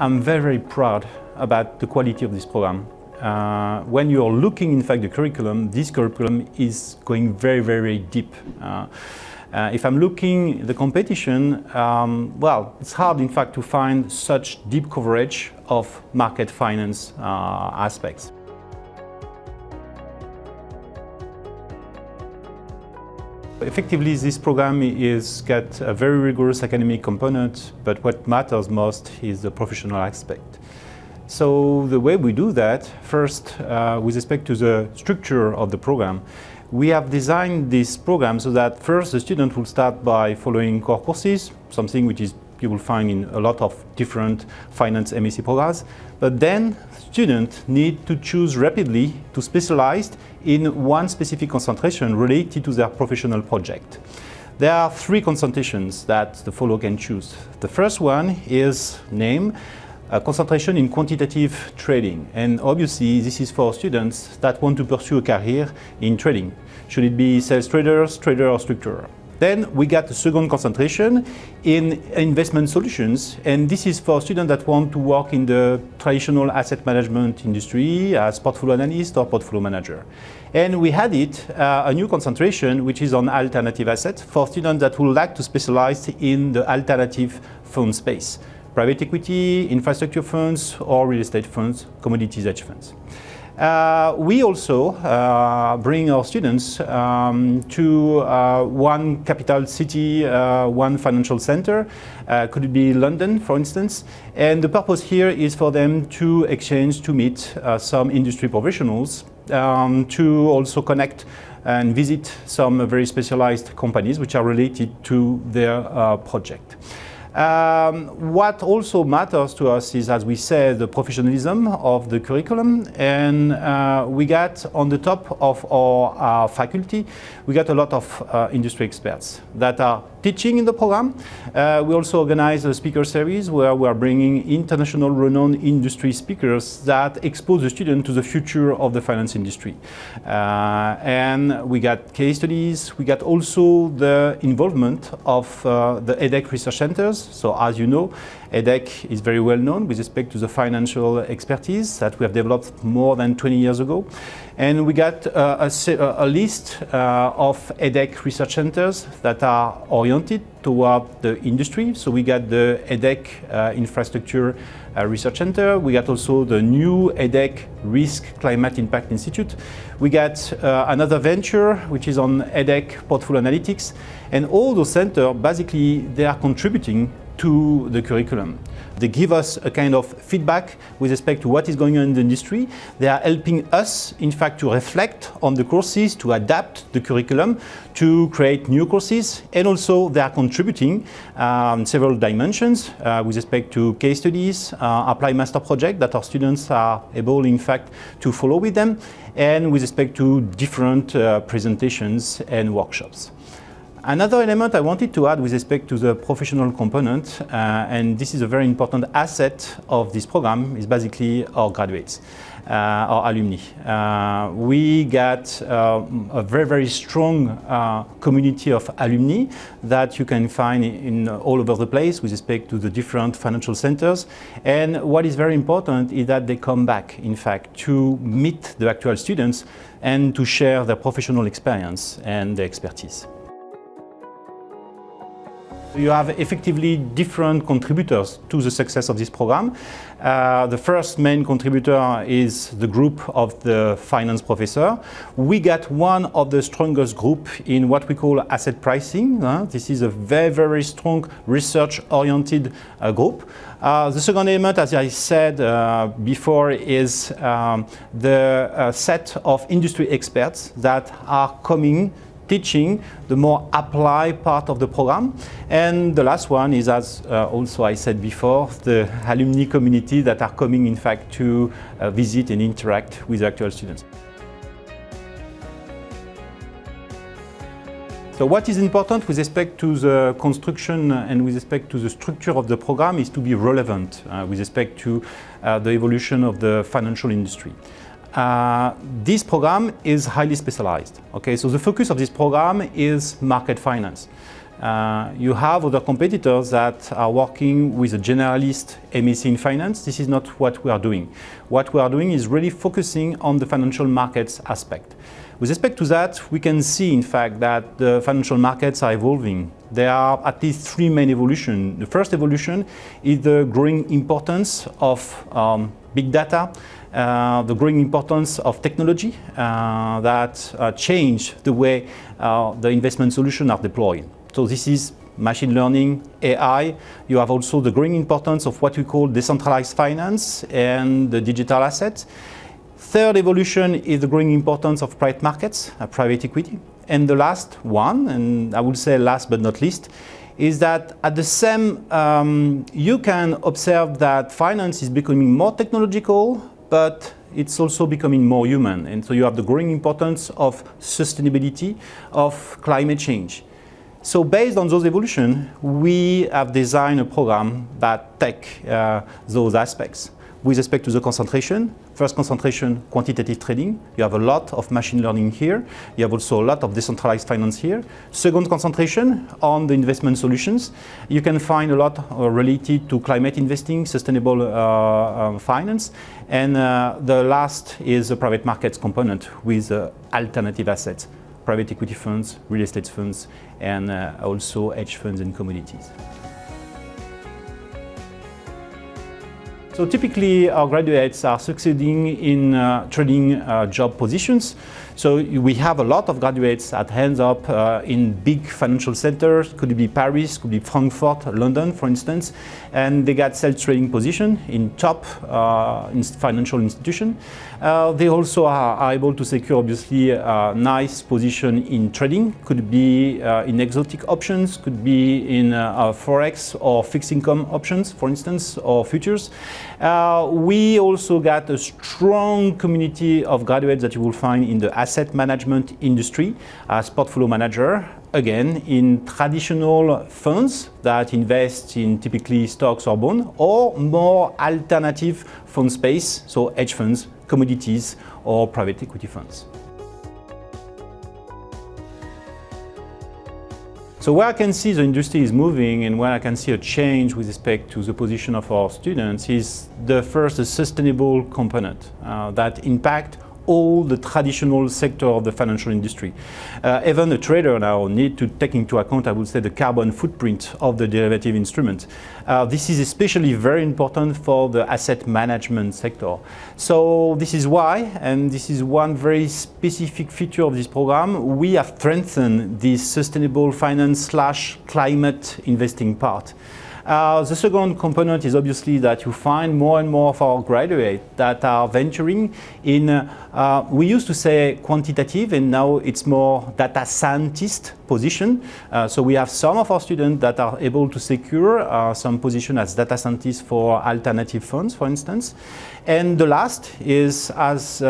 I'm very, very proud about the quality of this program. When you're looking, in fact, the curriculum, this curriculum is going very, very deep. If I'm looking at the competition, well, it's hard, in fact, to find such deep coverage of market finance aspects. Effectively, this program has got a very rigorous academic component, but what matters most is the professional aspect. So the way we do that, first, with respect to the structure of the program, we have designed this program so that first the student will start by following core courses, something which is you will find in a lot of different finance MSc programs, but then students need to choose rapidly to specialize in one specific concentration related to their professional project. There are three concentrations that the follower can choose. The first one is named a concentration in quantitative trading, and obviously this is for students that want to pursue a career in trading. Should it be sales traders, trader or structurer? Then we got the second concentration in investment solutions, and this is for students that want to work in the traditional asset management industry as portfolio analyst or portfolio manager. And we added a new concentration which is on alternative assets for students that would like to specialize in the alternative fund space. Private equity, infrastructure funds, or real estate funds, commodities hedge funds. We also bring our students to one capital city, one financial center. Could it be London, for instance? And the purpose here is for them to exchange, to meet some industry professionals, to also connect and visit some very specialized companies which are related to their project. What also matters to us is, as we said, the professionalism of the curriculum, and we got on the top of our faculty, we got a lot of industry experts that are teaching in the program. We also organize a speaker series where we are bringing international renowned industry speakers that expose the student to the future of the finance industry. And we got case studies, we got also the involvement of the EDHEC research centers. So as you know, EDHEC is very well known with respect to the financial expertise that we have developed more than 20 years ago. And we got a list of EDHEC research centers that are oriented toward the industry. So we got the EDHEC Infrastructure Research Center. We got also the new EDHEC Risk Climate Impact Institute. We got another venture which is on EDHEC Portfolio Analytics. And all those centers, basically, they are contributing to the curriculum. They give us a kind of feedback with respect to what is going on in the industry. They are helping us, in fact, to reflect on the courses, to adapt the curriculum, to create new courses, and also they are contributing several dimensions with respect to case studies, applied master project that our students are able, in fact, to follow with them, and with respect to different presentations and workshops. Another element I wanted to add with respect to the professional component, and this is a very important asset of this program, is basically our graduates, our alumni. We got a very, very strong community of alumni that you can find in all over the place with respect to the different financial centers. And what is very important is that they come back, in fact, to meet the actual students and to share their professional experience and their expertise. You have effectively different contributors to the success of this program. The first main contributor is the group of the finance professor. We got one of the strongest group in what we call asset pricing. This is a very, very strong research-oriented group. The second element, as I said before, is the set of industry experts that are coming teaching the more applied part of the program. And the last one is, as also I said before, the alumni community that are coming, in fact, to visit and interact with the actual students. So what is important with respect to the construction and with respect to the structure of the program is to be relevant with respect to the evolution of the financial industry. This program is highly specialized. Okay, so the focus of this program is market finance. You have other competitors that are working with a generalist MSc in finance. This is not what we are doing. What we are doing is really focusing on the financial markets aspect. With respect to that, we can see, in fact, that the financial markets are evolving. There are at least three main evolutions. The first evolution is the growing importance of big data, the growing importance of technology that change the way the investment solutions are deployed. So this is machine learning, AI. You have also the growing importance of what we call decentralized finance and the digital assets. Third evolution is the growing importance of private markets, private equity. And the last one, and I would say last but not least, is that at the same, you can observe that finance is becoming more technological, but it's also becoming more human. And so you have the growing importance of sustainability, of climate change. So based on those evolutions, we have designed a program that takes those aspects. With respect to the concentration, first concentration, quantitative trading. You have a lot of machine learning here. You have also a lot of decentralized finance here. Second concentration on the investment solutions. You can find a lot related to climate investing, sustainable finance. And the last is the private markets component with alternative assets, private equity funds, real estate funds, and also hedge funds and commodities. So typically, our graduates are succeeding in trading job positions. So we have a lot of graduates that end up in big financial centers. Could be Paris, could be Frankfurt, London, for instance, and they get sales trading position in top financial institution. They also are able to secure, obviously, a nice position in trading. Could be in exotic options, could be in forex or fixed income options, for instance, or futures. We also got a strong community of graduates that you will find in the asset management industry as portfolio manager, again, in traditional funds that invest in typically stocks or bonds, or more alternative fund space, so hedge funds, commodities, or private equity funds. So where I can see the industry is moving and where I can see a change with respect to the position of our students is the sustainable component that impact all the traditional sector of the financial industry. Even a trader now need to take into account, I would say, the carbon footprint of the derivative instrument. This is especially very important for the asset management sector. So this is why, and this is one very specific feature of this program, we have strengthened this sustainable finance / climate investing part. The second component is obviously that you find more and more of our graduates that are venturing in, we used to say quantitative, and now it's more data scientist position. So we have some of our students that are able to secure some position as data scientists for alternative funds, for instance. And the last is as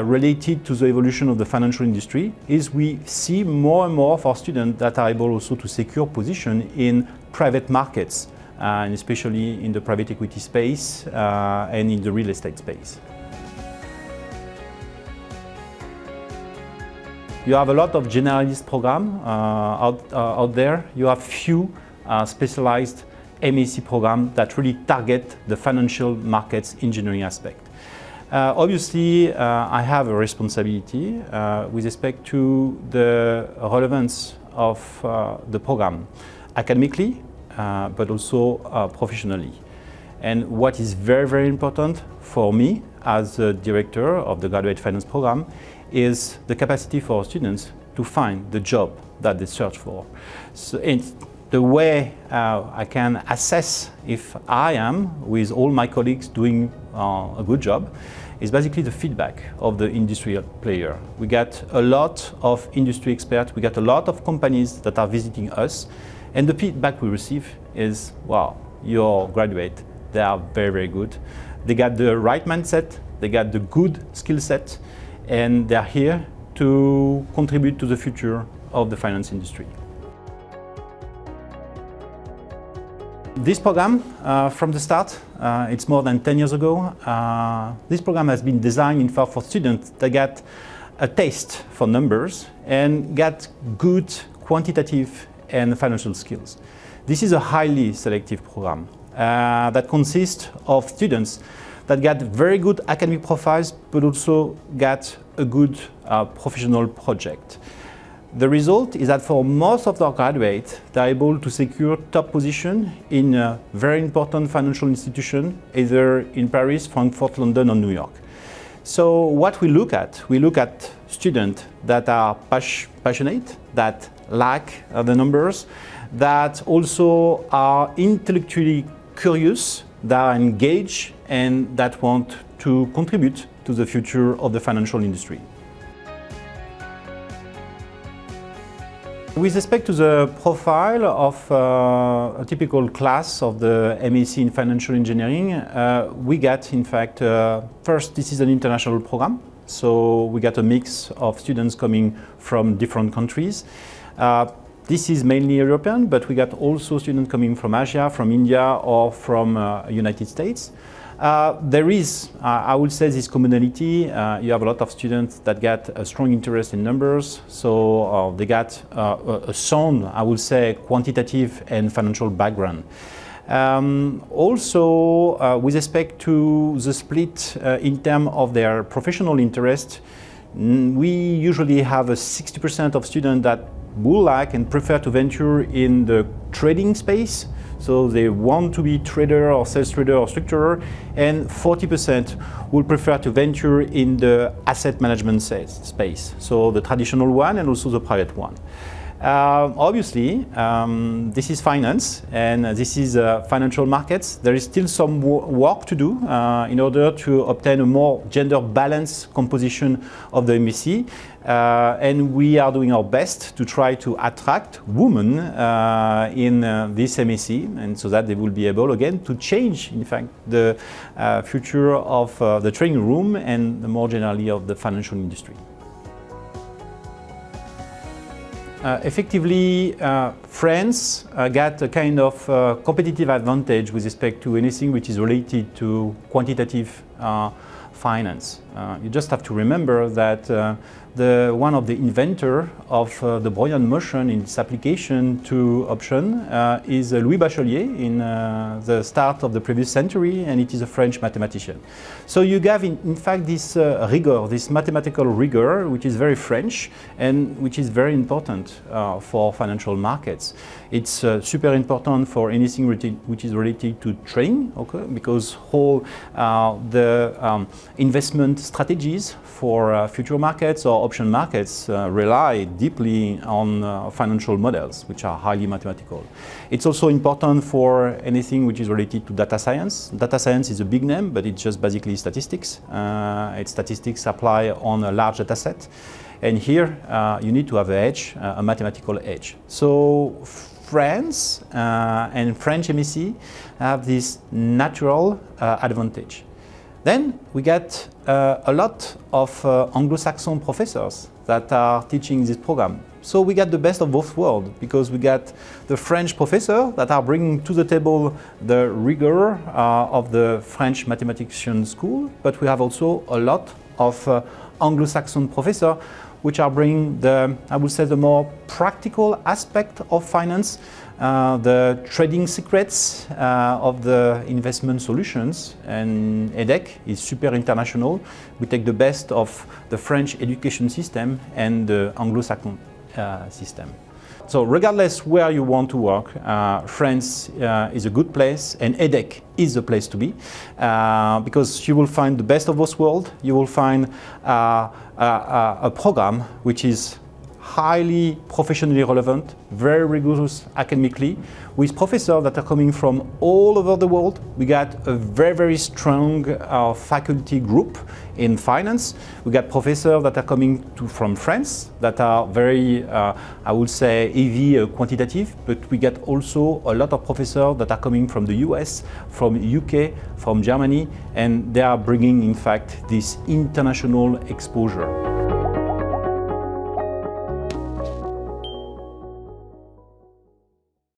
related to the evolution of the financial industry, is we see more and more of our students that are able also to secure position in private markets, and especially in the private equity space and in the real estate space. You have a lot of generalist programs out there. You have few specialized MSc programs that really target the financial markets engineering aspect. Obviously, I have a responsibility with respect to the relevance of the program, academically, but also professionally. And what is very, very important for me as the director of the graduate finance program is the capacity for our students to find the job that they search for. So the way I can assess if I am, with all my colleagues, doing a good job is basically the feedback of the industry player. We get a lot of industry experts, we get a lot of companies that are visiting us, and the feedback we receive is, wow, your graduate, they are very, very good. They got the right mindset, they got the good skill set, and they're here to contribute to the future of the finance industry. This program, from the start, it's more than 10 years ago, this program has been designed in fact for students that get a taste for numbers and get good quantitative and financial skills. This is a highly selective program that consists of students that get very good academic profiles, but also get a good professional project. The result is that for most of our graduates, they're able to secure top position in a very important financial institution, either in Paris, Frankfurt, London, or New York. So what we look at students that are passionate, that like the numbers, that also are intellectually curious, that are engaged, and that want to contribute to the future of the financial industry. With respect to the profile of a typical class of the MSc in Financial Engineering, we get, in fact, first, this is an international program. So we get a mix of students coming from different countries. This is mainly European, but we got also students coming from Asia, from India, or from United States. There is, I would say, this commonality. You have a lot of students that get a strong interest in numbers, so they got a sound, I would say, quantitative and financial background. Also, with respect to the split in terms of their professional interest, we usually have a 60% of students that would like and prefer to venture in the trading space. So they want to be trader or sales trader or structurer, and 40% will prefer to venture in the asset management space. So the traditional one and also the private one. Obviously, this is finance and this is financial markets. There is still some work to do in order to obtain a more gender balanced composition of the MSc. And we are doing our best to try to attract women in this MSc, and so that they will be able again to change, in fact, the future of the training room and more generally of the financial industry. Effectively, France got a kind of competitive advantage with respect to anything which is related to quantitative finance. You just have to remember that one of the inventor of the Brownian motion in its application to option is Louis Bachelier in the start of the previous century, and it is a French mathematician. So you have in fact this rigor, this mathematical rigor, which is very French and which is very important for financial markets. It's super important for anything which is related to trading, okay? Because all the investment strategies for future markets or option markets rely deeply on financial models, which are highly mathematical. It's also important for anything which is related to data science. Data science is a big name, but it's just basically statistics. It's statistics apply on a large data set. And here you need to have an edge, a mathematical edge. So France and French MSc have this natural advantage. Then we get a lot of Anglo-Saxon professors that are teaching this program. So we get the best of both worlds, because we get the French professors that are bringing to the table the rigor of the French mathematician school, but we have also a lot of Anglo-Saxon professors which are bringing the, I would say, the more practical aspect of finance, the trading secrets of the investment solutions. And EDHEC is super international. We take the best of the French education system and the Anglo-Saxon system. So regardless where you want to work, France is a good place, and EDHEC is the place to be, because you will find the best of both worlds. You will find a program which is highly professionally relevant, very rigorous academically, with professors that are coming from all over the world. We got a very, very strong faculty group in finance. We got professors that are coming from France that are very, I would say, heavy quantitative, but we get also a lot of professors that are coming from the US, from UK, from Germany, and they are bringing, in fact, this international exposure.